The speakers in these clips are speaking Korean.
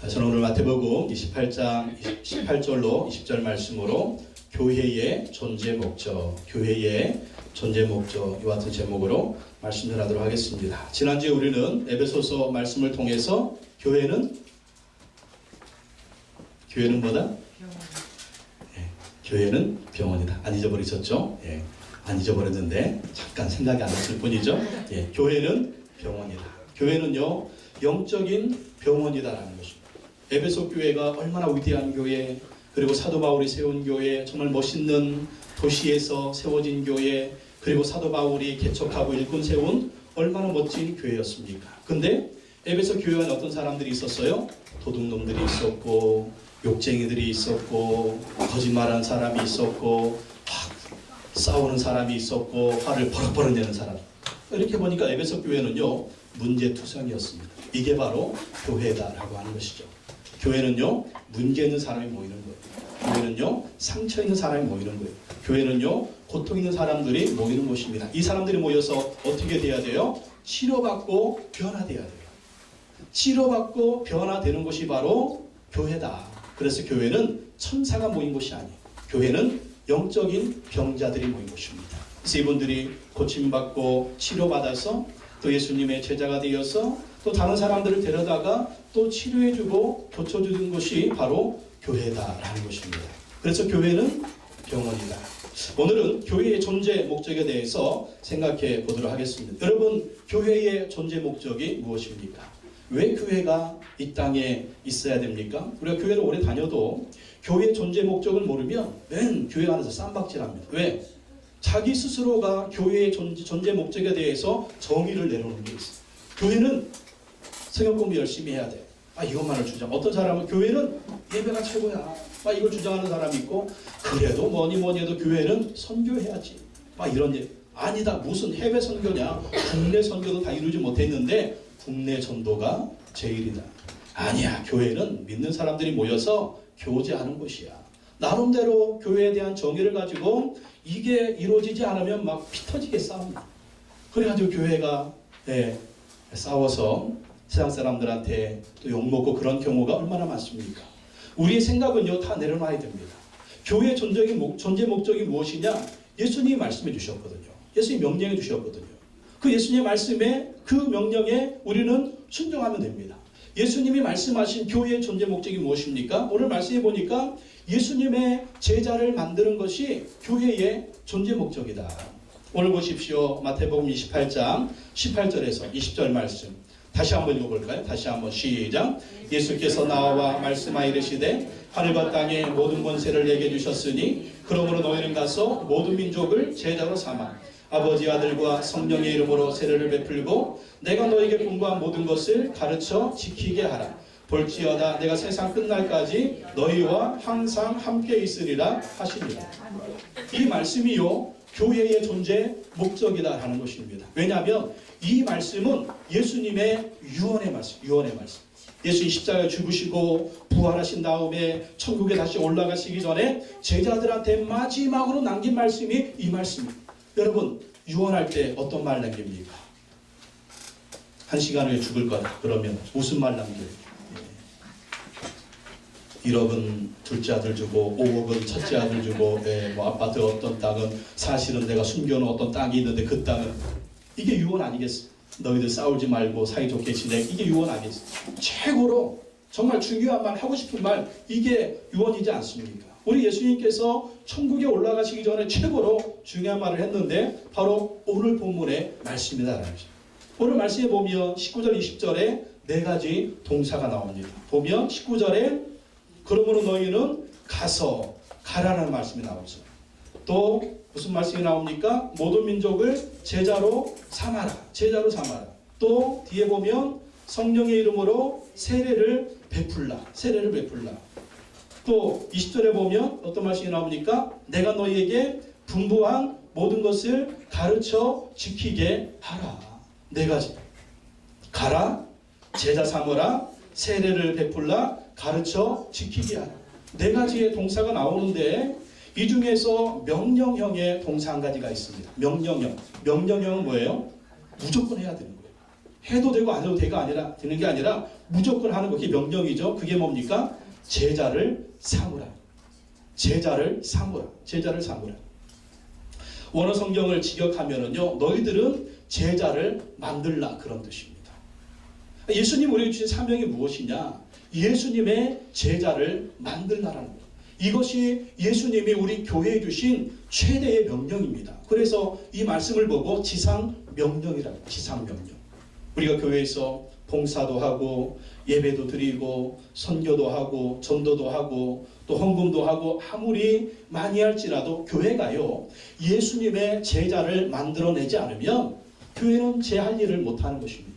저는 오늘 마태복음 28장 18절로 20절 말씀으로 교회의 존재 목적, 교회의 존재 목적 이와 같은 제목으로 말씀 전하도록 하겠습니다. 지난주에 우리는 에베소서 말씀을 통해서 교회는 뭐다? 교회는 병원이다. 안 잊어버리셨죠? 안 잊어버렸는데 잠깐 생각이 안 났을 뿐이죠. 교회는 병원이다. 교회는요 영적인 병원이다라는 것입니다. 에베소 교회가 얼마나 위대한 교회, 그리고 사도 바울이 세운 교회, 정말 멋있는 도시에서 세워진 교회, 그리고 사도 바울이 개척하고 일꾼 세운 얼마나 멋진 교회였습니까? 근데 에베소 교회에는 어떤 사람들이 있었어요? 도둑놈들이 있었고, 욕쟁이들이 있었고, 거짓말하는 사람이 있었고, 싸우는 사람이 있었고, 화를 버럭버럭 내는 사람. 이렇게 보니까 에베소 교회는요 문제투성이었습니다. 이게 바로 교회다라고 하는 것이죠. 교회는요 문제 있는 사람이 모이는 거예요. 교회는요 상처 있는 사람이 모이는 거예요. 교회는요 고통 있는 사람들이 모이는 곳입니다. 이 사람들이 모여서 어떻게 돼야 돼요? 치료받고 변화돼야 돼요. 치료받고 변화되는 곳이 바로 교회다. 그래서 교회는 천사가 모인 곳이 아니에요. 교회는 영적인 병자들이 모인 곳입니다. 그래서 이분들이 고침받고 치료받아서 또 예수님의 제자가 되어서 또 다른 사람들을 데려다가 또 치료해주고 고쳐주는 것이 바로 교회다라는 것입니다. 그래서 교회는 병원이다. 오늘은 교회의 존재 목적에 대해서 생각해 보도록 하겠습니다. 여러분, 교회의 존재 목적이 무엇입니까? 왜 교회가 이 땅에 있어야 됩니까? 우리가 교회를 오래 다녀도 교회의 존재 목적을 모르면 맨 교회 안에서 쌈박질합니다. 왜? 자기 스스로가 교회의 존재 목적에 대해서 정의를 내놓는 게 있어요. 교회는 성경 공부 열심히 해야 돼. 이것만을 주장. 어떤 사람은 교회는 예배가 최고야. 이걸 주장하는 사람이 있고, 그래도 뭐니 해도 교회는 선교해야지. 이런 일. 아니다. 무슨 해외 선교냐. 국내 선교도 다 이루지 못했는데 국내 전도가 제일이다. 아니야. 교회는 믿는 사람들이 모여서 교제하는 곳이야. 나름대로 교회에 대한 정의를 가지고 이게 이루어지지 않으면 피 터지게 싸웁니다. 그래가지고 교회가 싸워서 세상 사람들한테 또 욕먹고 그런 경우가 얼마나 많습니까? 우리의 생각은요 다 내려놔야 됩니다. 교회의 존재 목적이 무엇이냐? 예수님이 말씀해 주셨거든요. 예수님이 명령해 주셨거든요. 그 예수님의 말씀에, 그 명령에 우리는 순종하면 됩니다. 예수님이 말씀하신 교회의 존재 목적이 무엇입니까? 오늘 말씀해 보니까 예수님의 제자를 만드는 것이 교회의 존재 목적이다. 오늘 보십시오. 마태복음 28장 18절에서 20절 말씀. 다시 한번 읽어볼까요? 다시 한번 시작. 예수께서 나와 말씀하여 이르시되 하늘과 땅의 모든 권세를 내게 주셨으니 그러므로 너희는 가서 모든 민족을 제자로 삼아 아버지 아들과 성령의 이름으로 세례를 베풀고 내가 너에게 공부한 모든 것을 가르쳐 지키게 하라. 볼지어다 내가 세상 끝날까지 너희와 항상 함께 있으리라 하시니라. 이 말씀이요 교회의 존재 목적이다 하는 것입니다. 왜냐하면 이 말씀은 예수님의 유언의 말씀. 예수님 십자가에 죽으시고 부활하신 다음에 천국에 다시 올라가시기 전에 제자들한테 마지막으로 남긴 말씀이 이 말씀입니다. 여러분, 유언할 때 어떤 말 남깁니까? 1시간 후에 죽을 거다. 그러면 무슨 말 남겨요? 1억은 둘째 아들 주고 5억은 첫째 아들 주고 아파트 어떤 땅은 사실은 내가 숨겨놓은 어떤 땅이 있는데 그 땅은 이게 유언 아니겠어? 너희들 싸우지 말고 사이좋게 지내. 이게 유언 아니겠어? 최고로 정말 중요한 말, 하고 싶은 말, 이게 유언이지 않습니까? 우리 예수님께서 천국에 올라가시기 전에 최고로 중요한 말을 했는데 바로 오늘 본문의 말씀이다. 오늘 말씀에 보면 19절 20절에 네 가지 동사가 나옵니다. 보면 19절에 그러므로 너희는 가서, 가라는 말씀이 나오죠. 또 무슨 말씀이 나옵니까? 모든 민족을 제자로 삼아라. 제자로 삼아라. 또 뒤에 보면 성령의 이름으로 세례를 베풀라. 세례를 베풀라. 또 20절에 보면 어떤 말씀이 나옵니까? 내가 너희에게 분부한 모든 것을 가르쳐 지키게 하라. 네 가지. 가라, 제자 삼으라, 세례를 베풀라, 가르쳐 지키게 하라. 네 가지의 동사가 나오는데 이 중에서 명령형의 동사 한 가지가 있습니다. 명령형. 명령형은 뭐예요? 무조건 해야 되는 거예요. 해도 되고 안 해도 되는 게 아니라 무조건 하는 거, 그게 명령이죠. 그게 뭡니까? 제자를 삼으라. 제자를 삼으라. 제자를 삼으라. 원어 성경을 직역하면은요, 너희들은 제자를 만들라, 그런 뜻입니다. 예수님 우리에게 주신 사명이 무엇이냐? 예수님의 제자를 만들라라는 것. 이것이 예수님이 우리 교회에 주신 최대의 명령입니다. 그래서 이 말씀을 보고 지상명령이라고, 지상명령. 우리가 교회에서 봉사도 하고 예배도 드리고 선교도 하고 전도도 하고 또 헌금도 하고 아무리 많이 할지라도 교회가요, 예수님의 제자를 만들어내지 않으면 교회는 제 할 일을 못하는 것입니다.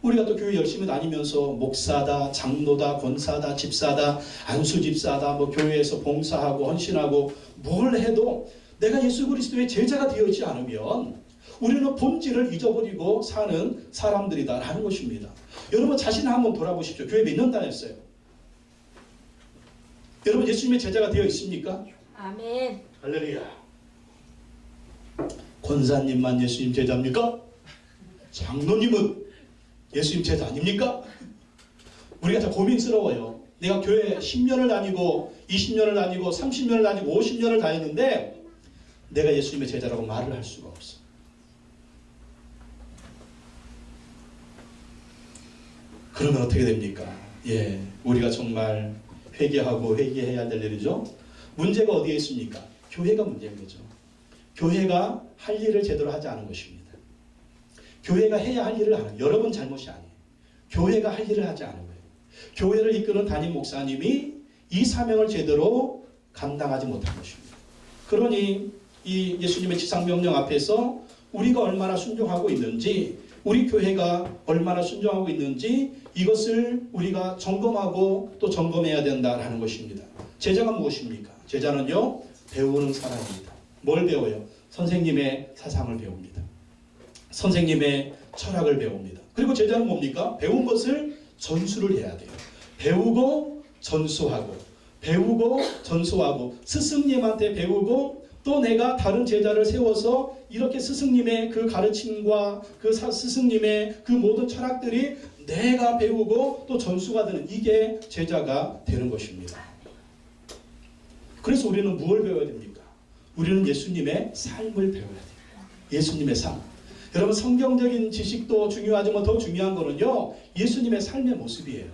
우리가 또 교회 열심히 다니면서 목사다, 장로다, 권사다, 집사다, 안수집사다, 뭐 교회에서 봉사하고 헌신하고 뭘 해도 내가 예수 그리스도의 제자가 되어있지 않으면 우리는 본질을 잊어버리고 사는 사람들이다라는 것입니다. 여러분 자신을 한번 돌아보십시오. 교회 몇 년 다녔어요? 여러분 예수님의 제자가 되어 있습니까? 아멘. 할렐루야. 권사님만 예수님 제자입니까? 장로님은 예수님 제자 아닙니까? 우리가 다 고민스러워요. 내가 교회 10년을 다니고 20년을 다니고 30년을 다니고 50년을 다녔는데 내가 예수님의 제자라고 말을 할 수가 없어. 그러면 어떻게 됩니까? 예, 우리가 정말 회개하고 회개해야 될 일이죠. 문제가 어디에 있습니까? 교회가 문제인 거죠. 교회가 할 일을 제대로 하지 않은 것입니다. 교회가 해야 할 일을 하는, 여러분 잘못이 아니에요. 교회가 할 일을 하지 않은 거예요. 교회를 이끄는 담임 목사님이 이 사명을 제대로 감당하지 못한 것입니다. 그러니 이 예수님의 지상명령 앞에서 우리가 얼마나 순종하고 있는지, 우리 교회가 얼마나 순종하고 있는지 이것을 우리가 점검하고 또 점검해야 된다라는 것입니다. 제자가 무엇입니까? 제자는요, 배우는 사람입니다. 뭘 배워요? 선생님의 사상을 배웁니다. 선생님의 철학을 배웁니다. 그리고 제자는 뭡니까? 배운 것을 전수를 해야 돼요. 배우고 전수하고, 배우고 전수하고, 스승님한테 배우고 또 내가 다른 제자를 세워서 이렇게 스승님의 그 가르침과 그 스승님의 그 모든 철학들이 내가 배우고 또 전수가 되는, 이게 제자가 되는 것입니다. 그래서 우리는 무엇을 배워야 됩니까? 우리는 예수님의 삶을 배워야 돼요. 예수님의 삶. 여러분 성경적인 지식도 중요하지만 더 중요한 거는요, 예수님의 삶의 모습이에요.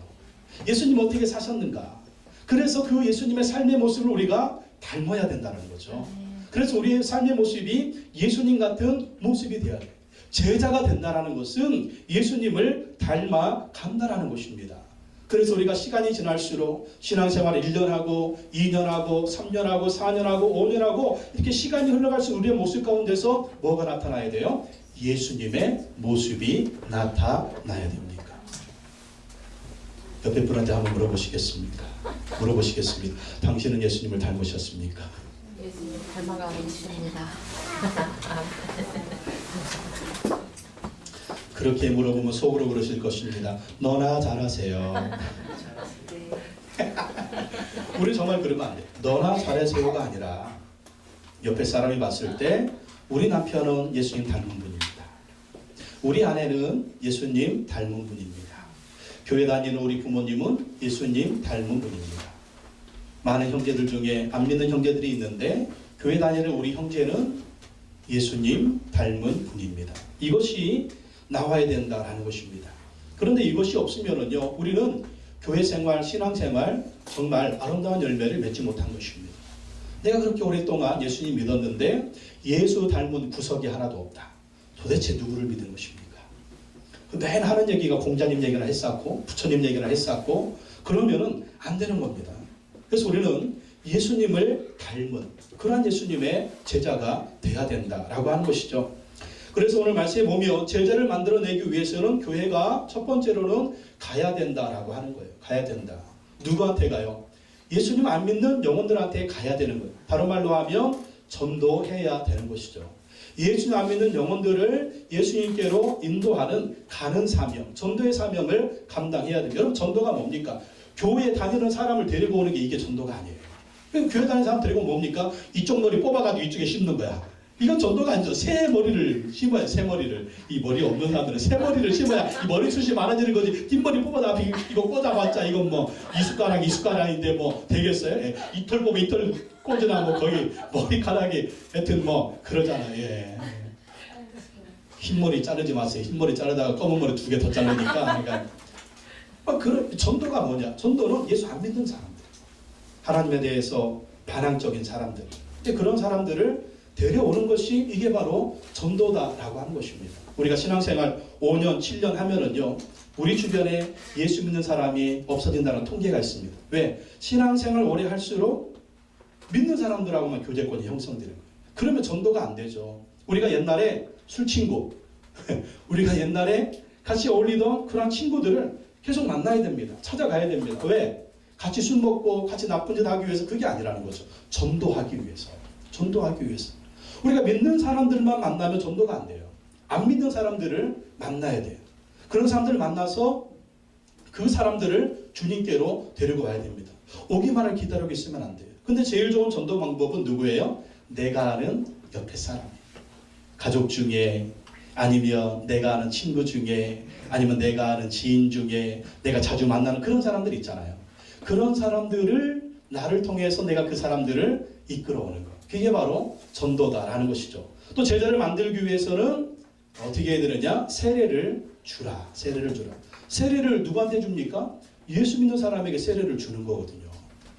예수님 어떻게 사셨는가? 그래서 그 예수님의 삶의 모습을 우리가 닮아야 된다는 거죠. 그래서 우리의 삶의 모습이 예수님 같은 모습이 되어야 돼요. 제자가 된다는 것은 예수님을 닮아 간다는 것입니다. 그래서 우리가 시간이 지날수록 신앙생활을 1년하고 2년하고 3년하고 4년하고 5년하고 이렇게 시간이 흘러갈수록 우리의 모습 가운데서 뭐가 나타나야 돼요? 예수님의 모습이 나타나야 됩니까? 옆에 분한테 한번 물어보시겠습니까? 물어보시겠습니다. 당신은 예수님을 닮으셨습니까? 예수님 닮아가고 있습니다. 그렇게 물어보면 속으로 그러실 것입니다. 너나 잘하세요. 우리 정말 그러면 안 돼요. 너나 잘하세요가 아니라 옆에 사람이 봤을 때 우리 남편은 예수님 닮은 분입니다. 우리 아내는 예수님 닮은 분입니다. 교회 다니는 우리 부모님은 예수님 닮은 분입니다. 많은 형제들 중에 안 믿는 형제들이 있는데 교회 다니는 우리 형제는 예수님 닮은 분입니다. 이것이 나와야 된다라는 것입니다. 그런데 이것이 없으면은요, 우리는 교회 생활, 신앙 생활 정말 아름다운 열매를 맺지 못한 것입니다. 내가 그렇게 오랫동안 예수님 믿었는데 예수 닮은 구석이 하나도 없다. 도대체 누구를 믿는 것입니까? 맨 하는 얘기가 공자님 얘기나 했었고 부처님 얘기나 했었고 그러면은 안 되는 겁니다. 그래서 우리는 예수님을 닮은 그러한 예수님의 제자가 돼야 된다라고 하는 것이죠. 그래서 오늘 말씀에 보면 제자를 만들어내기 위해서는 교회가 첫 번째로는 가야 된다라고 하는 거예요. 가야 된다. 누구한테 가요? 예수님 안 믿는 영혼들한테 가야 되는 거예요. 다른 말로 하면 전도해야 되는 것이죠. 예수님 안 믿는 영혼들을 예수님께로 인도하는 가는 사명, 전도의 사명을 감당해야 됩니다. 여러분 전도가 뭡니까? 교회에 다니는 사람을 데리고 오는 게 이게 전도가 아니에요. 교회 다니는 사람 데리고 뭡니까? 이쪽 놀이 뽑아가지고 이쪽에 심는 거야. 이건 전도가 아니죠. 새 머리를 심어야, 새 머리를. 이 머리 없는 사람들은 새 머리를 심어야 이 머리숱이 많아지는 거지. 긴 머리 뽑아다 이거 꽂아봤자 이건 뭐 이숟가락인데 뭐 되겠어요? 예. 이털 보면 이털 꽂으나 뭐 거의 머리카락이 하여튼 뭐 그러잖아요. 예. 흰머리 자르지 마세요. 흰머리 자르다가 검은 머리 2개 더 자르니까. 그러니까 그런 전도가 뭐냐? 전도는 예수 안 믿는 사람들, 하나님에 대해서 반항적인 사람들, 그런 사람들을 데려오는 것이 이게 바로 전도다라고 하는 것입니다. 우리가 신앙생활 5년, 7년 하면은요, 우리 주변에 예수 믿는 사람이 없어진다는 통계가 있습니다. 왜? 신앙생활 오래 할수록 믿는 사람들하고만 교제권이 형성되는 거예요. 그러면 전도가 안 되죠. 우리가 옛날에 술친구, 우리가 옛날에 같이 어울리던 그런 친구들을 계속 만나야 됩니다. 찾아가야 됩니다. 왜? 같이 술 먹고 같이 나쁜 짓 하기 위해서 그게 아니라는 거죠. 전도하기 위해서. 전도하기 위해서. 우리가 믿는 사람들만 만나면 전도가 안 돼요. 안 믿는 사람들을 만나야 돼요. 그런 사람들을 만나서 그 사람들을 주님께로 데리고 와야 됩니다. 오기만을 기다리고 있으면 안 돼요. 근데 제일 좋은 전도 방법은 누구예요? 내가 아는 옆에 사람. 가족 중에, 아니면 내가 아는 친구 중에, 아니면 내가 아는 지인 중에, 내가 자주 만나는 그런 사람들 있잖아요. 그런 사람들을 나를 통해서 내가 그 사람들을 이끌어오는 것. 그게 바로 전도다라는 것이죠. 또 제자를 만들기 위해서는 어떻게 해야 되느냐? 세례를 주라. 세례를 주라. 세례를 누구한테 줍니까? 예수 믿는 사람에게 세례를 주는 거거든요.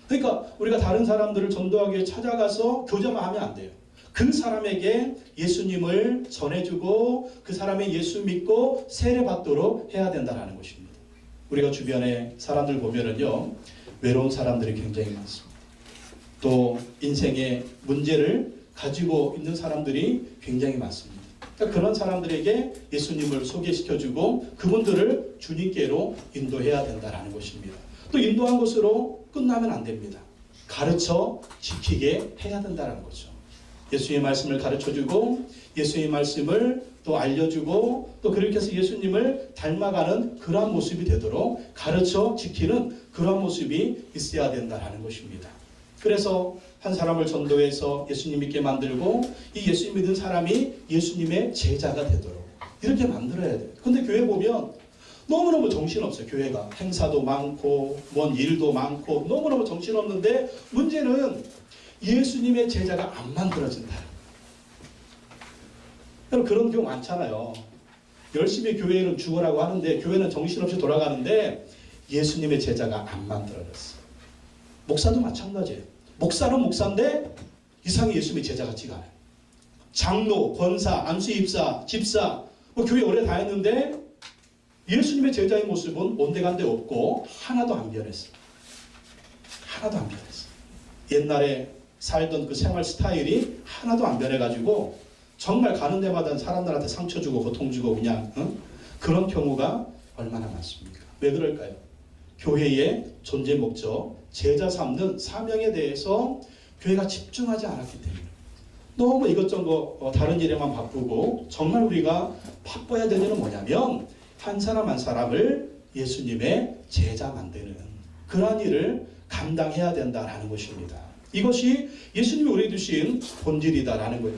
그러니까 우리가 다른 사람들을 전도하기 위해 찾아가서 교제만 하면 안 돼요. 그 사람에게 예수님을 전해주고 그 사람이 예수 믿고 세례 받도록 해야 된다는 것입니다. 우리가 주변에 사람들 보면은요, 외로운 사람들이 굉장히 많습니다. 또 인생의 문제를 가지고 있는 사람들이 굉장히 많습니다. 그러니까 그런 사람들에게 예수님을 소개시켜주고 그분들을 주님께로 인도해야 된다는 것입니다. 또 인도한 것으로 끝나면 안 됩니다. 가르쳐 지키게 해야 된다는 거죠. 예수의 말씀을 가르쳐주고 예수의 말씀을 또 알려주고 또 그렇게 해서 예수님을 닮아가는 그러한 모습이 되도록 가르쳐 지키는 그러한 모습이 있어야 된다는 것입니다. 그래서 한 사람을 전도해서 예수님 믿게 만들고 이 예수님 믿은 사람이 예수님의 제자가 되도록 이렇게 만들어야 돼요. 근데 교회 보면 너무너무 정신없어요. 교회가 행사도 많고 뭔 일도 많고 너무너무 정신없는데 문제는 예수님의 제자가 안 만들어진다. 그런 경우 많잖아요. 열심히 교회는 죽으라고 하는데 교회는 정신없이 돌아가는데 예수님의 제자가 안 만들어졌어. 목사도 마찬가지예요. 목사는 목사인데 이상히 예수님의 제자 같지가 않아요. 장로, 권사, 안수입사, 집사 뭐 교회 오래 다녔는데 예수님의 제자의 모습은 온데간데 없고 하나도 안 변했어. 하나도 안 변했어. 옛날에 살던 그 생활 스타일이 하나도 안 변해가지고 정말 가는 데마다 사람들한테 상처 주고 고통 주고 그냥 그런 경우가 얼마나 많습니까? 왜 그럴까요? 교회의 존재 목적, 제자 삼는 사명에 대해서 교회가 집중하지 않았기 때문에 너무 이것저것 다른 일에만 바쁘고 정말 우리가 바빠야 될 일은 뭐냐면 한 사람 한 사람을 예수님의 제자 만드는 그러한 일을 감당해야 된다라는 것입니다. 이것이 예수님이 우리에게 주신 본질이다라는 거예요.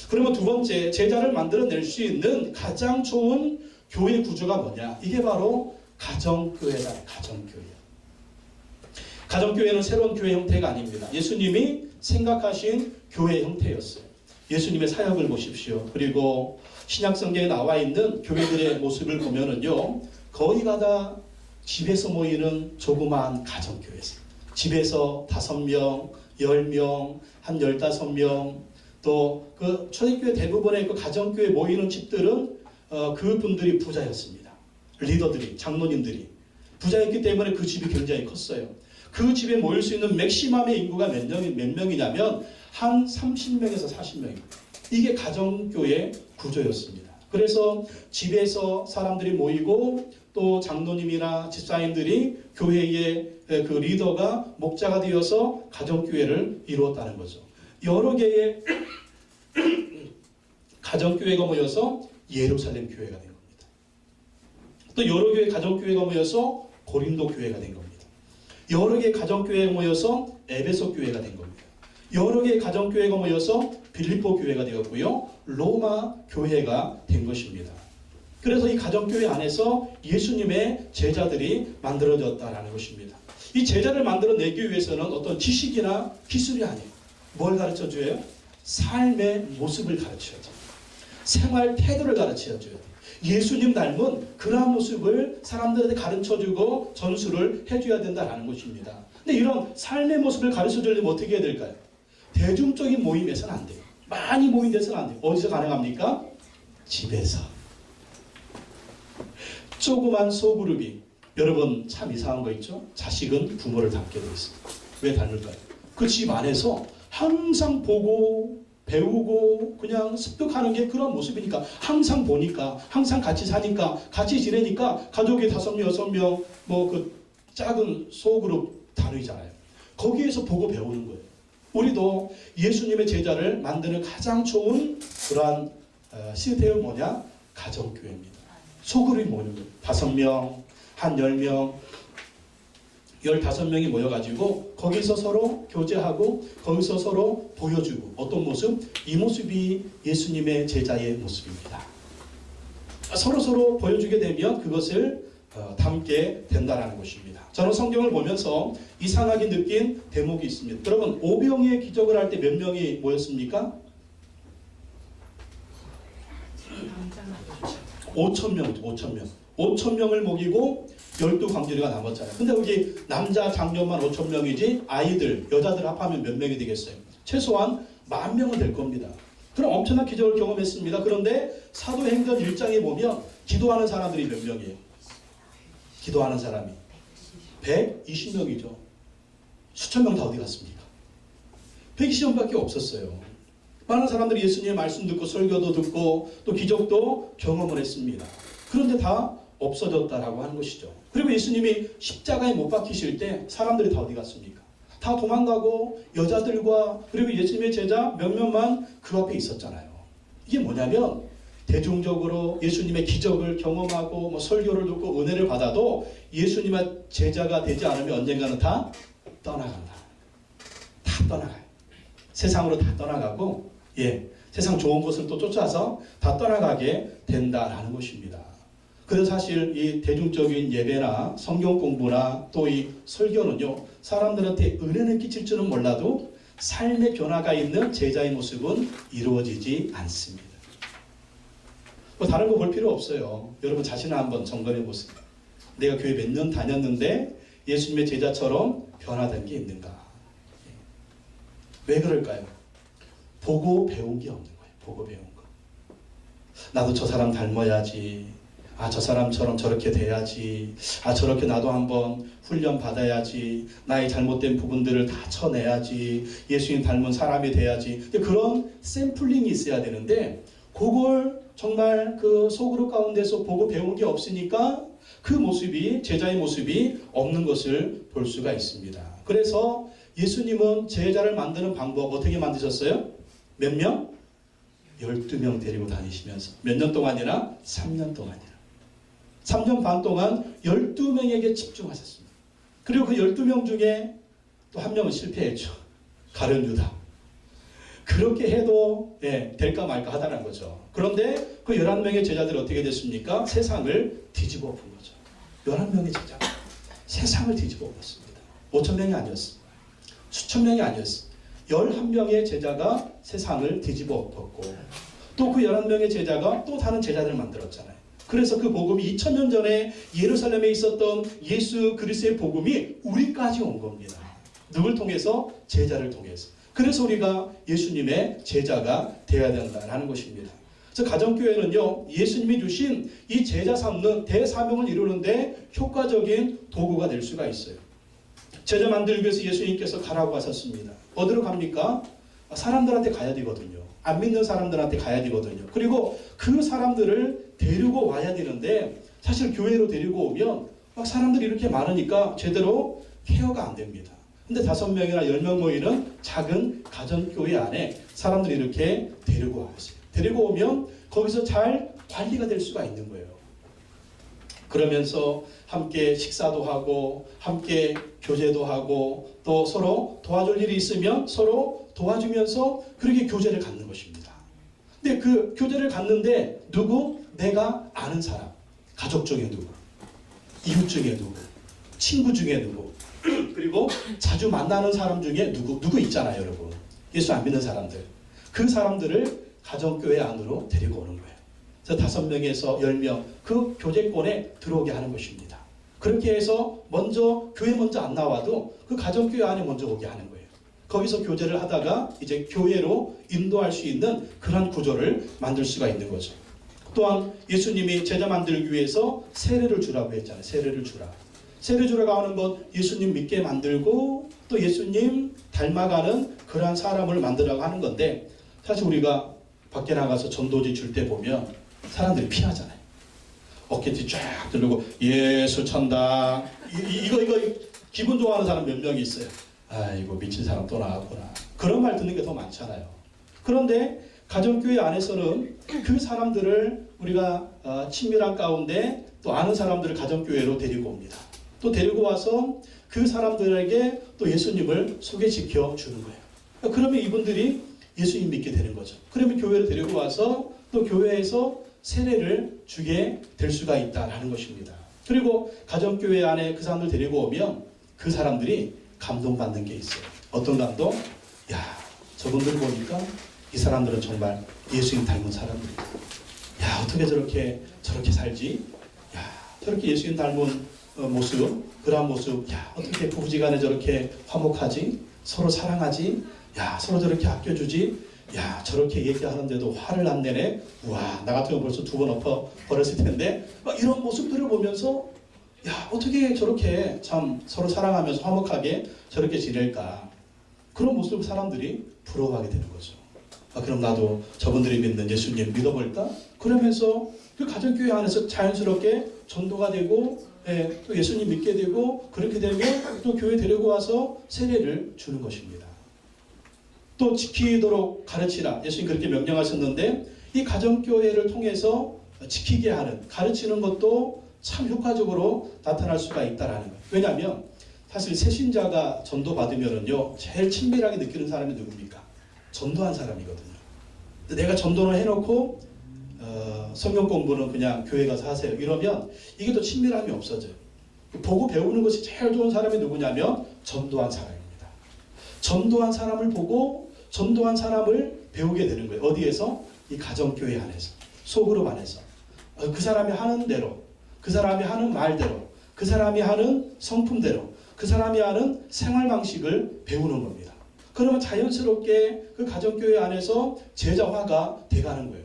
그러면 두 번째, 제자를 만들어낼 수 있는 가장 좋은 교회 구조가 뭐냐? 이게 바로 가정교회다. 가정교회. 가정교회는 새로운 교회 형태가 아닙니다. 예수님이 생각하신 교회 형태였어요. 예수님의 사역을 보십시오. 그리고 신약성경에 나와 있는 교회들의 모습을 보면은요, 거의가 다 집에서 모이는 조그마한 가정교회였어요. 집에서 5명, 10명, 한 15명, 또 그 초대교회 대부분의 그 가정교회 모이는 집들은 그 분들이 부자였습니다. 리더들이, 장로님들이 부자였기 때문에 그 집이 굉장히 컸어요. 그 집에 모일 수 있는 맥시멈의 인구가 몇 명이냐면 한 30명에서 40명입니다. 이게 가정교회 구조였습니다. 그래서 집에서 사람들이 모이고 또 장로님이나 집사님들이 교회의 그 리더가 목자가 되어서 가정교회를 이루었다는 거죠. 여러 개의 가정교회가 모여서 예루살렘 교회가 된 겁니다. 또 여러 개의 가정교회가 모여서 고린도 교회가 된 겁니다. 여러 개의 가정교회가 모여서 에베소 교회가 된 겁니다. 여러 개의 가정교회가 모여서 빌립보 교회가 되었고요. 로마 교회가 된 것입니다. 그래서 이 가정교회 안에서 예수님의 제자들이 만들어졌다는 것입니다. 이 제자를 만들어내기 위해서는 어떤 지식이나 기술이 아니에요. 뭘 가르쳐줘요? 삶의 모습을 가르쳐야죠. 생활 태도를 가르쳐줘요. 예수님 닮은 그러한 모습을 사람들한테 가르쳐주고 전수를 해줘야 된다는 것입니다. 근데 이런 삶의 모습을 가르쳐주려면 어떻게 해야 될까요? 대중적인 모임에서는 안 돼요. 많이 모임돼서는 안 돼요. 어디서 가능합니까? 집에서. 조그만 소그룹이, 여러분 참 이상한 거 있죠? 자식은 부모를 닮게 되어 있습니다. 왜 닮을까요? 그 집 안에서 항상 보고 배우고 그냥 습득하는 게 그런 모습이니까, 항상 보니까, 항상 같이 사니까, 같이 지내니까 가족이 5명, 6명 뭐 그 작은 소그룹 단위잖아요. 거기에서 보고 배우는 거예요. 우리도 예수님의 제자를 만드는 가장 좋은 그러한 시스템은 뭐냐? 가정교회입니다. 소그룹이 모이는 거예요. 5명, 한 10명, 15명이 모여가지고 거기서 서로 교제하고 거기서 서로 보여주고, 어떤 모습? 이 모습이 예수님의 제자의 모습입니다. 서로 보여주게 되면 그것을 담게 된다는 것입니다. 저는 성경을 보면서 이상하게 느낀 대목이 있습니다. 여러분, 오병이의 기적을 할 때 몇 명이 모였습니까? 5,000명, 5,000명. 5,000명을 먹이고 12광주리가 남았잖아요. 근데 여기 남자 장녀만 5,000명이지 아이들, 여자들 합하면 몇 명이 되겠어요? 최소한 10,000명은 될 겁니다. 그럼 엄청난 기적을 경험했습니다. 그런데 사도행전 1장에 보면 기도하는 사람들이 몇 명이에요? 기도하는 사람이 120명이죠. 수천 명 다 어디 갔습니까? 120명밖에 없었어요. 많은 사람들이 예수님의 말씀 듣고 설교도 듣고 또 기적도 경험을 했습니다. 그런데 다 없어졌다라고 하는 것이죠. 그리고 예수님이 십자가에 못 박히실 때 사람들이 다 어디 갔습니까? 다 도망가고 여자들과 그리고 예수님의 제자 몇몇만 그 앞에 있었잖아요. 이게 뭐냐면 대중적으로 예수님의 기적을 경험하고 뭐 설교를 듣고 은혜를 받아도 예수님의 제자가 되지 않으면 언젠가는 다 떠나간다. 다 떠나가요. 세상으로 다 떠나가고, 세상 좋은 곳을 또 쫓아서 다 떠나가게 된다라는 것입니다. 그래서 사실 이 대중적인 예배나 성경 공부나 또 이 설교는요, 사람들한테 은혜는 끼칠 줄은 몰라도 삶의 변화가 있는 제자의 모습은 이루어지지 않습니다. 뭐 다른 거 볼 필요 없어요. 여러분 자신을 한번 점검해 보세요. 내가 교회 몇 년 다녔는데 예수님의 제자처럼 변화된 게 있는가? 왜 그럴까요? 보고 배운 게 없는 거예요. 보고 배운 거. 나도 저 사람 닮아야지. 저 사람처럼 저렇게 돼야지. 저렇게 나도 한번 훈련 받아야지. 나의 잘못된 부분들을 다 쳐내야지. 예수님 닮은 사람이 돼야지. 그런 샘플링이 있어야 되는데, 그걸 정말 그 소그룹 가운데서 보고 배운 게 없으니까 그 모습이, 제자의 모습이 없는 것을 볼 수가 있습니다. 그래서 예수님은 제자를 만드는 방법 어떻게 만드셨어요? 몇 명? 12명 데리고 다니시면서 몇 년 동안이나? 3년 동안이나. 3년 반 동안 12명에게 집중하셨습니다. 그리고 그 12명 중에 또 한 명은 실패했죠. 가룟 유다. 그렇게 해도 될까 말까 하다는 거죠. 그런데 그 11명의 제자들이 어떻게 됐습니까? 세상을 뒤집어 엎은 거죠. 11명의 제자가 세상을 뒤집어 엎었습니다. 5,000명이 아니었습니다. 수천 명이 아니었습니다. 11명의 제자가 세상을 뒤집어 엎었고, 또 그 11명의 제자가 또 다른 제자들을 만들었잖아요. 그래서 그 복음이 2000년 전에 예루살렘에 있었던 예수 그리스도의 복음이 우리까지 온 겁니다. 누굴 통해서? 제자를 통해서. 그래서 우리가 예수님의 제자가 되어야 된다는 것입니다. 그래서 가정교회는요, 예수님이 주신 이 제자 삼는 대사명을 이루는데 효과적인 도구가 될 수가 있어요. 제자 만들기 위해서 예수님께서 가라고 하셨습니다. 어디로 갑니까? 사람들한테 가야 되거든요. 안 믿는 사람들한테 가야 되거든요. 그리고 그 사람들을 데리고 와야 되는데, 사실 교회로 데리고 오면 막 사람들이 이렇게 많으니까 제대로 케어가 안 됩니다. 근데 5명이나 10명 모이는 작은 가정교회 안에 사람들이 이렇게 데리고 와보세요. 데리고 오면 거기서 잘 관리가 될 수가 있는 거예요. 그러면서 함께 식사도 하고 함께 교제도 하고 또 서로 도와줄 일이 있으면 서로 도와주면서 그렇게 교제를 갖는 것입니다. 근데 그 교제를 갖는데 누구? 내가 아는 사람, 가족 중에 누구, 이웃 중에 누구, 친구 중에 누구, 그리고 자주 만나는 사람 중에 누구 있잖아요, 여러분. 예수 안 믿는 사람들. 그 사람들을 가정교회 안으로 데리고 오는 거예요. 그래서 5명에서 10명 그 교제권에 들어오게 하는 것입니다. 그렇게 해서 교회 먼저 안 나와도 그 가정교회 안에 먼저 오게 하는 거예요. 거기서 교제를 하다가 이제 교회로 인도할 수 있는 그런 구조를 만들 수가 있는 거죠. 또한 예수님이 제자 만들기 위해서 세례를 주라고 했잖아요. 세례를 주라. 세례 주라고 하는 건 예수님 믿게 만들고 또 예수님 닮아가는 그러한 사람을 만들라고 하는 건데, 사실 우리가 밖에 나가서 전도지 줄 때 보면 사람들이 피하잖아요. 어깨뒤 쫙 들고 예수 천당 이거 기분 좋아하는 사람 몇 명이 있어요. 아이고 미친 사람 또 나왔구나. 그런 말 듣는 게 더 많잖아요. 그런데 가정교회 안에서는 그 사람들을 우리가 친밀한 가운데 또 아는 사람들을 가정교회로 데리고 옵니다. 또 데리고 와서 그 사람들에게 또 예수님을 소개시켜 주는 거예요. 그러면 이분들이 예수님 믿게 되는 거죠. 그러면 교회를 데리고 와서 또 교회에서 세례를 주게 될 수가 있다라는 것입니다. 그리고 가정교회 안에 그 사람들 데리고 오면 그 사람들이 감동받는 게 있어요. 어떤 감동? 야, 저분들 보니까 이 사람들은 정말 예수님 닮은 사람들이다. 야, 어떻게 저렇게 살지? 야, 저렇게 예수님 닮은 모습, 그러한 모습, 야, 어떻게 부부지간에 저렇게 화목하지? 서로 사랑하지? 야, 서로 저렇게 아껴주지? 야, 저렇게 얘기하는데도 화를 안 내네? 우와, 나 같으면 벌써 2번 엎어 버렸을 텐데? 이런 모습들을 보면서 야, 어떻게 저렇게 참 서로 사랑하면서 화목하게 저렇게 지낼까? 그런 모습을 사람들이 부러워하게 되는 거죠. 그럼 나도 저분들이 믿는 예수님 믿어볼까? 그러면서 그 가정교회 안에서 자연스럽게 전도가 되고 또 예수님 믿게 되고, 그렇게 되면 또 교회 데리고 와서 세례를 주는 것입니다. 또 지키도록 가르치라. 예수님 그렇게 명령하셨는데 이 가정교회를 통해서 지키게 하는, 가르치는 것도 참 효과적으로 나타날 수가 있다라는 거예요. 왜냐하면 사실 새신자가 전도받으면은요, 제일 친밀하게 느끼는 사람이 누굽니까? 전도한 사람이거든요. 내가 전도를 해놓고 성경 공부는 그냥 교회 가서 하세요. 이러면 이게 더 친밀함이 없어져요. 보고 배우는 것이 제일 좋은 사람이 누구냐면 전도한 사람입니다. 전도한 사람을 보고 전도한 사람을 배우게 되는 거예요. 어디에서? 이 가정교회 안에서, 소그룹 안에서. 그 사람이 하는 대로, 그 사람이 하는 말대로, 그 사람이 하는 성품대로, 그 사람이 하는 생활 방식을 배우는 겁니다. 그러면 자연스럽게 그 가정교회 안에서 제자화가 돼가는 거예요.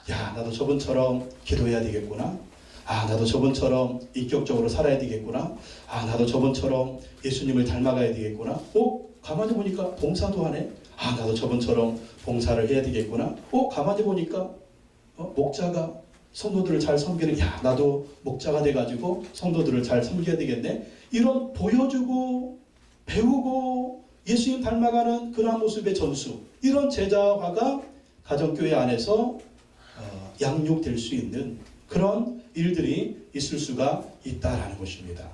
야, 나도 저분처럼 기도해야 되겠구나. 아, 나도 저분처럼 인격적으로 살아야 되겠구나. 아, 나도 저분처럼 예수님을 닮아가야 되겠구나. 가만히 보니까 봉사도 하네. 아, 나도 저분처럼 봉사를 해야 되겠구나. 가만히 보니까 목자가 성도들을 잘 섬기는, 야, 나도 목자가 돼가지고 성도들을 잘 섬겨야 되겠네. 이런 보여주고 배우고 예수님 닮아가는 그러한 모습의 전수, 이런 제자화가 가정교회 안에서 양육될 수 있는 그런 일들이 있을 수가 있다라는 것입니다.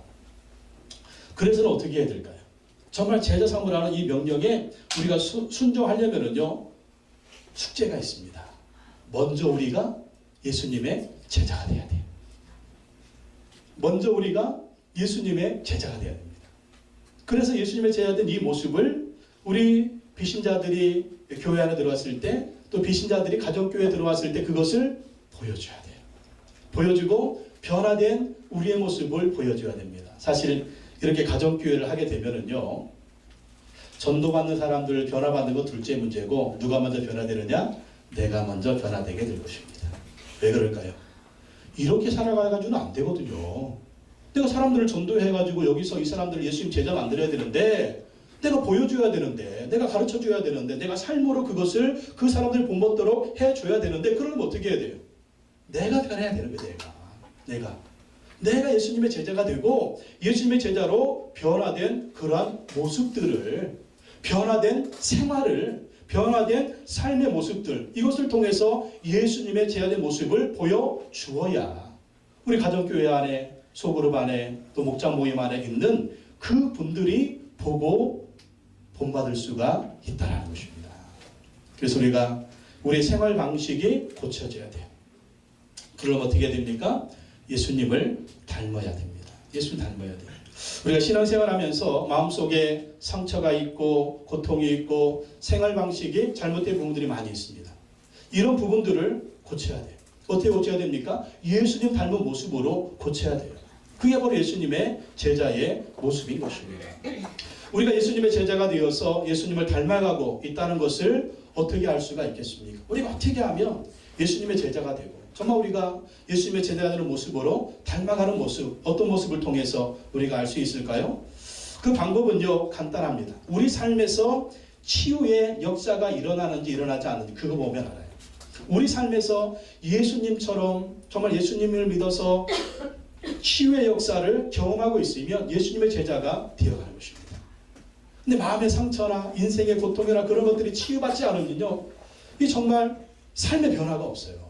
그래서는 어떻게 해야 될까요? 정말 제자 삼으라는 이 명령에 우리가 순종하려면은요, 숙제가 있습니다. 먼저 우리가 예수님의 제자가 돼야 돼요. 먼저 우리가 예수님의 제자가 돼야 됩니다. 그래서 예수님의 제자된 이 모습을 우리 비신자들이 교회 안에 들어왔을 때, 또 비신자들이 가정교회에 들어왔을 때 그것을 보여줘야 돼요. 보여주고 변화된 우리의 모습을 보여줘야 됩니다. 사실 이렇게 가정교회를 하게 되면은요, 전도받는 사람들 변화받는 거 둘째 문제고, 누가 먼저 변화되느냐? 내가 먼저 변화되게 될 것입니다. 왜 그럴까요? 이렇게 살아가가지고는 안 되거든요. 내가 사람들을 전도해가지고 여기서 이 사람들을 예수님 제자 만들어야 되는데, 내가 보여줘야 되는데, 내가 가르쳐줘야 되는데, 내가 삶으로 그것을 그 사람들 본받도록 해줘야 되는데, 그러면 어떻게 해야 돼요? 내가 변해야 되는 거예요. 내가 예수님의 제자가 되고 예수님의 제자로 변화된 그러한 모습들을, 변화된 생활을, 변화된 삶의 모습들, 이것을 통해서 예수님의 제자된 모습을 보여주어야 우리 가정교회 안에 소그룹 안에 또 목장 모임 안에 있는 그 분들이 보고 본받을 수가 있다는 것입니다. 그래서 우리가 우리 생활 방식이 고쳐져야 돼요. 그러면 어떻게 됩니까? 예수님을 닮아야 됩니다. 예수님 닮아야 돼요. 우리가 신앙생활하면서 마음속에 상처가 있고 고통이 있고 생활 방식이 잘못된 부분들이 많이 있습니다. 이런 부분들을 고쳐야 돼요. 어떻게 고쳐야 됩니까? 예수님 닮은 모습으로 고쳐야 돼요. 그게 바로 예수님의 제자의 모습인 것입니다. 우리가 예수님의 제자가 되어서 예수님을 닮아가고 있다는 것을 어떻게 알 수가 있겠습니까? 우리가 어떻게 하면 예수님의 제자가 되고 정말 우리가 예수님의 제자가 되는 모습으로 닮아가는 모습, 어떤 모습을 통해서 우리가 알 수 있을까요? 그 방법은요, 간단합니다. 우리 삶에서 치유의 역사가 일어나는지 일어나지 않는지 그거 보면 알아요. 우리 삶에서 예수님처럼 정말 예수님을 믿어서 치유의 역사를 경험하고 있으면 예수님의 제자가 되어가는 것입니다. 근데 마음의 상처나 인생의 고통이나 그런 것들이 치유받지 않으면요, 이 정말 삶의 변화가 없어요.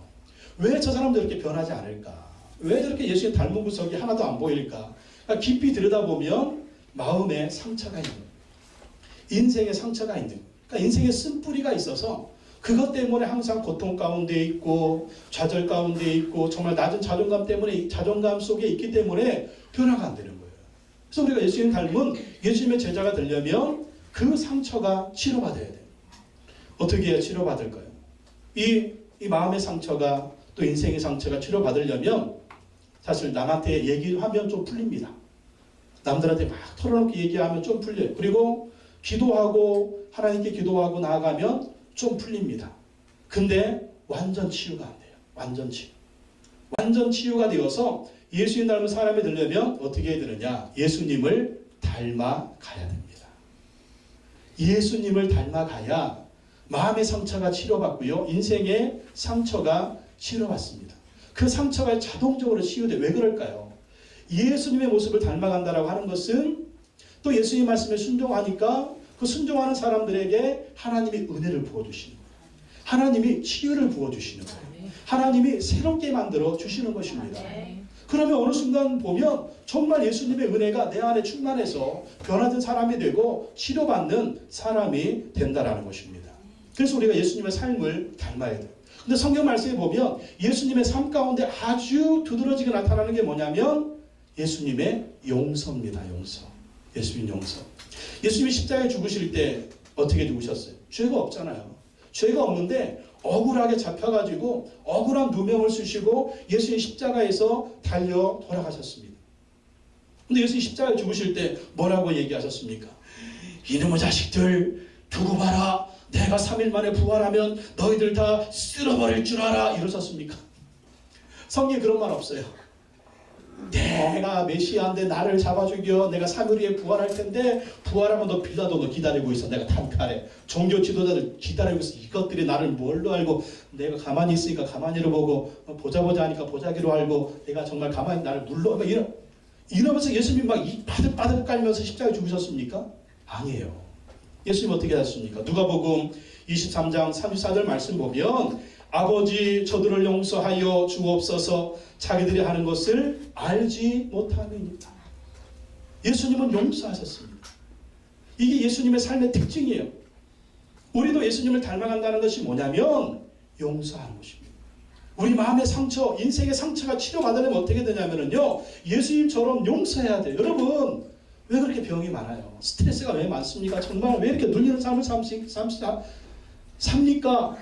왜 저 사람도 이렇게 변하지 않을까? 왜 저렇게 예수님 닮은 구석이 하나도 안 보일까? 그러니까 깊이 들여다보면 마음에 상처가 있는, 인생에 상처가 있는, 그러니까 인생에 쓴뿌리가 있어서 그것 때문에 항상 고통 가운데 있고 좌절 가운데 있고 정말 낮은 자존감 때문에 자존감 속에 있기 때문에 변화가 안 되는 거예요. 그래서 우리가 예수님 닮은 예수님의 제자가 되려면 그 상처가 치료받아야 돼요. 어떻게 해야 치료받을까요? 이 마음의 상처가 또 인생의 상처가 치료받으려면 사실 남한테 얘기하면 좀 풀립니다. 남들한테 막 털어놓고 얘기하면 좀 풀려요. 그리고 기도하고 하나님께 기도하고 나아가면 좀 풀립니다. 근데 완전 치유가 안 돼요. 완전 치유. 완전 치유가 되어서 예수님 닮은 사람이 되려면 어떻게 해야 되느냐? 예수님을 닮아가야 됩니다. 예수님을 닮아가야 마음의 상처가 치료받고요. 인생의 상처가 치료받습니다. 그 상처가 자동적으로 치유돼. 왜 그럴까요? 예수님의 모습을 닮아간다라고 하는 것은 또 예수님 말씀에 순종하니까 그 순종하는 사람들에게 하나님이 은혜를 부어주시는 거예요. 하나님이 치유를 부어주시는 거예요. 하나님이 새롭게 만들어 주시는 것입니다. 그러면 어느 순간 보면 정말 예수님의 은혜가 내 안에 충만해서 변화된 사람이 되고 치료받는 사람이 된다라는 것입니다. 그래서 우리가 예수님의 삶을 닮아야 돼요. 근데 성경 말씀에 보면 예수님의 삶 가운데 아주 두드러지게 나타나는 게 뭐냐면 예수님의 용서입니다. 용서. 예수님 용서. 예수님이 십자가에 죽으실 때 어떻게 죽으셨어요? 죄가 없잖아요. 죄가 없는데 억울하게 잡혀가지고 억울한 누명을 쓰시고 예수님 십자가에서 달려 돌아가셨습니다. 근데 예수님 십자가에 죽으실 때 뭐라고 얘기하셨습니까? 이놈의 자식들 두고 봐라. 내가 3일 만에 부활하면 너희들 다 쓸어버릴 줄 알아. 이러셨습니까? 성경에 그런 말 없어요. 내가 메시아인데 나를 잡아 죽여. 내가 3일 후에 부활할 텐데 부활하면 너 빌라도 너 기다리고 있어. 내가 단칼에. 종교 지도자들 기다리고 있어. 이것들이 나를 뭘로 알고 내가 가만히 있으니까 가만히로 보고 보자 하니까 보자기로 알고 내가 정말 가만히 나를 눌러. 이러면서 예수님 막 입 바득바득 깔면서 십자가에 죽으셨습니까? 아니에요. 예수님 어떻게 하셨습니까? 누가복음 23장 34절 말씀 보면 아버지 저들을 용서하여 주옵소서 자기들이 하는 것을 알지 못함이니까. 예수님은 용서하셨습니다. 이게 예수님의 삶의 특징이에요. 우리도 예수님을 닮아간다는 것이 뭐냐면 용서하는 것입니다. 우리 마음의 상처, 인생의 상처가 치료받으려면 어떻게 되냐면요, 예수님처럼 용서해야 돼요. 여러분 왜 그렇게 병이 많아요? 스트레스가 왜 많습니까? 정말 왜 이렇게 눌리는 삶을 삽니까?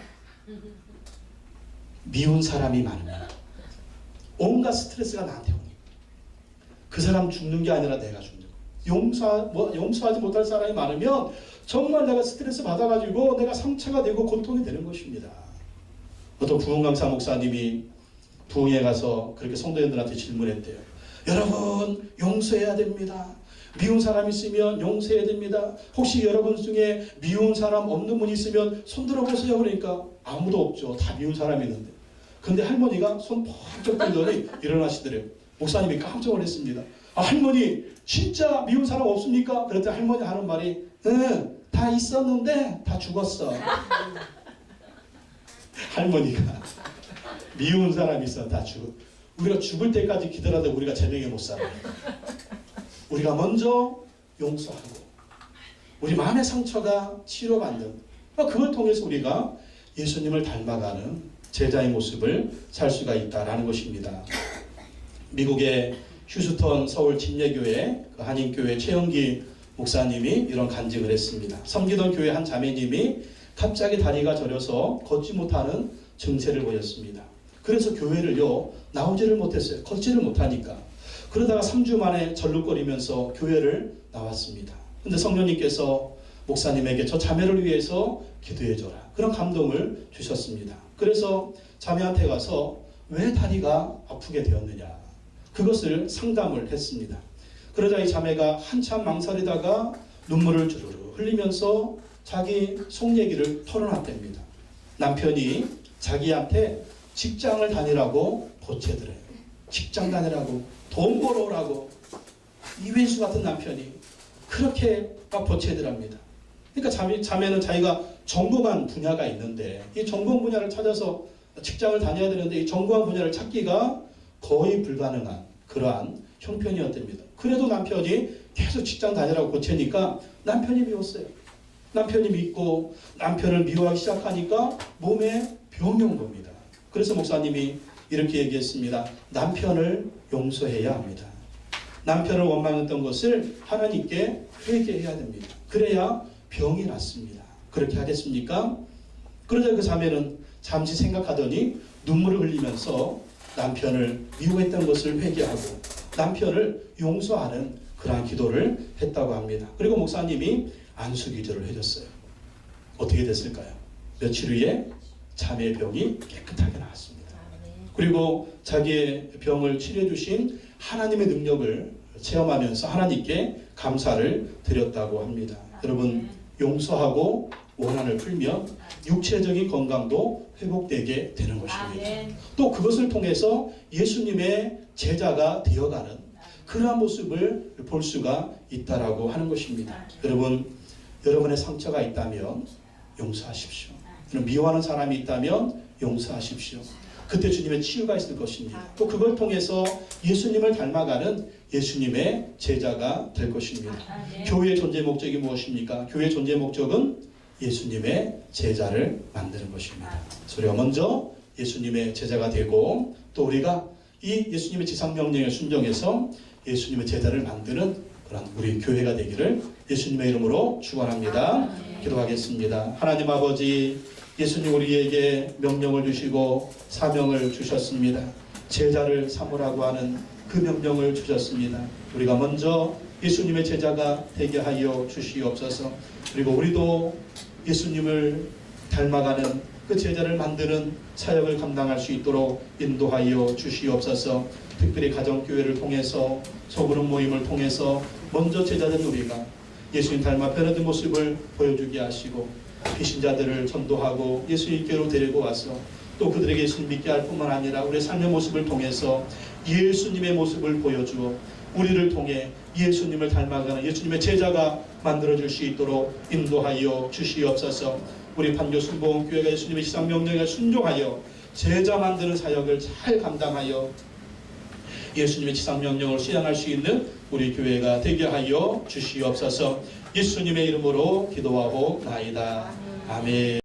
미운 사람이 많으면 온갖 스트레스가 나한테 오니 그 사람 죽는 게 아니라 내가 죽는 거예요. 용서하지 못할 사람이 많으면 정말 내가 스트레스 받아가지고 내가 상처가 되고 고통이 되는 것입니다. 어떤 부흥강사 목사님이 부흥에 가서 그렇게 성도님들한테 질문했대요. 여러분 용서해야 됩니다. 미운 사람 있으면 용서해야 됩니다. 혹시 여러분 중에 미운 사람 없는 분 있으면 손 들어보세요. 그러니까 아무도 없죠. 다 미운 사람이 있는데. 근데 할머니가 손 펄쩍 들더니 일어나시더래요. 목사님이 깜짝 놀랐습니다. 아, 할머니 진짜 미운 사람 없습니까? 그랬더니 할머니 하는 말이 다 있었는데 다 죽었어. 할머니가 미운 사람이 있어 다 죽어. 우리가 죽을 때까지 기다려도 우리가 제명에 못 살아요. 우리가 먼저 용서하고 우리 마음의 상처가 치료받는 그걸 통해서 우리가 예수님을 닮아가는 제자의 모습을 살 수가 있다라는 것입니다. 미국의 휴스턴 서울 침례교회 그 한인교회 최영기 목사님이 이런 간증을 했습니다. 섬기던 교회 한 자매님이 갑자기 다리가 저려서 걷지 못하는 증세를 보였습니다. 그래서 교회를요 나오지를 못했어요. 걷지를 못하니까. 그러다가 3주 만에 절룩거리면서 교회를 나왔습니다. 근데 성령님께서 목사님에게 저 자매를 위해서 기도해줘라. 그런 감동을 주셨습니다. 그래서 자매한테 가서 왜 다리가 아프게 되었느냐. 그것을 상담을 했습니다. 그러자 이 자매가 한참 망설이다가 눈물을 주르르 흘리면서 자기 속 얘기를 털어놨답니다. 남편이 자기한테 직장을 다니라고 보채더래요. 직장 다니라고 돈 벌어오라고 이회수 같은 남편이 그렇게 막 보채더랍니다. 그러니까 자매는 자기가 전공한 분야가 있는데 이 전공 분야를 찾아서 직장을 다녀야 되는데 이 전공한 분야를 찾기가 거의 불가능한 그러한 형편이었답니다. 그래도 남편이 계속 직장 다니라고 보채니까 남편이 미웠어요. 남편이 믿고 남편을 미워하기 시작하니까 몸에 병이 온 겁니다. 그래서 목사님이 이렇게 얘기했습니다. 남편을 용서해야 합니다. 남편을 원망했던 것을 하나님께 회개해야 됩니다. 그래야 병이 낫습니다. 그렇게 하겠습니까? 그러자 그 자매는 잠시 생각하더니 눈물을 흘리면서 남편을 미워했던 것을 회개하고 남편을 용서하는 그러한 기도를 했다고 합니다. 그리고 목사님이 안수기도를 해줬어요. 어떻게 됐을까요? 며칠 후에 자매의 병이 깨끗하게 나았습니다. 그리고 자기의 병을 치료해 주신 하나님의 능력을 체험하면서 하나님께 감사를 드렸다고 합니다. 여러분 용서하고 원한을 풀면 육체적인 건강도 회복되게 되는 것입니다. 또 그것을 통해서 예수님의 제자가 되어가는 그러한 모습을 볼 수가 있다라고 하는 것입니다. 여러분, 여러분의 상처가 있다면 용서하십시오. 미워하는 사람이 있다면 용서하십시오. 그때 주님의 치유가 있을 것입니다. 또 그걸 통해서 예수님을 닮아가는 예수님의 제자가 될 것입니다. 교회의 존재 목적이 무엇입니까? 교회의 존재 목적은 예수님의 제자를 만드는 것입니다. 우리가 먼저 예수님의 제자가 되고 또 우리가 이 예수님의 지상명령에 순종해서 예수님의 제자를 만드는 그런 우리 교회가 되기를 예수님의 이름으로 축원합니다. 기도하겠습니다. 하나님 아버지, 예수님 우리에게 명령을 주시고 사명을 주셨습니다. 제자를 삼으라고 하는 그 명령을 주셨습니다. 우리가 먼저 예수님의 제자가 되게 하여 주시옵소서. 그리고 우리도 예수님을 닮아가는 그 제자를 만드는 사역을 감당할 수 있도록 인도하여 주시옵소서. 특별히 가정교회를 통해서 소그룹 모임을 통해서 먼저 제자된 우리가 예수님 닮아 변화된 모습을 보여주게 하시고 비신자들을 전도하고 예수님께로 데리고 와서 또 그들에게 예수님 믿게 할 뿐만 아니라 우리의 삶의 모습을 통해서 예수님의 모습을 보여주어 우리를 통해 예수님을 닮아가는 예수님의 제자가 만들어질 수 있도록 인도하여 주시옵소서. 우리 판교순복음교회가 예수님의 지상명령에 순종하여 제자 만드는 사역을 잘 감당하여 예수님의 지상명령을 수행할 수 있는 우리 교회가 되게 하여 주시옵소서. 예수님의 이름으로 기도하고 나이다. 아멘.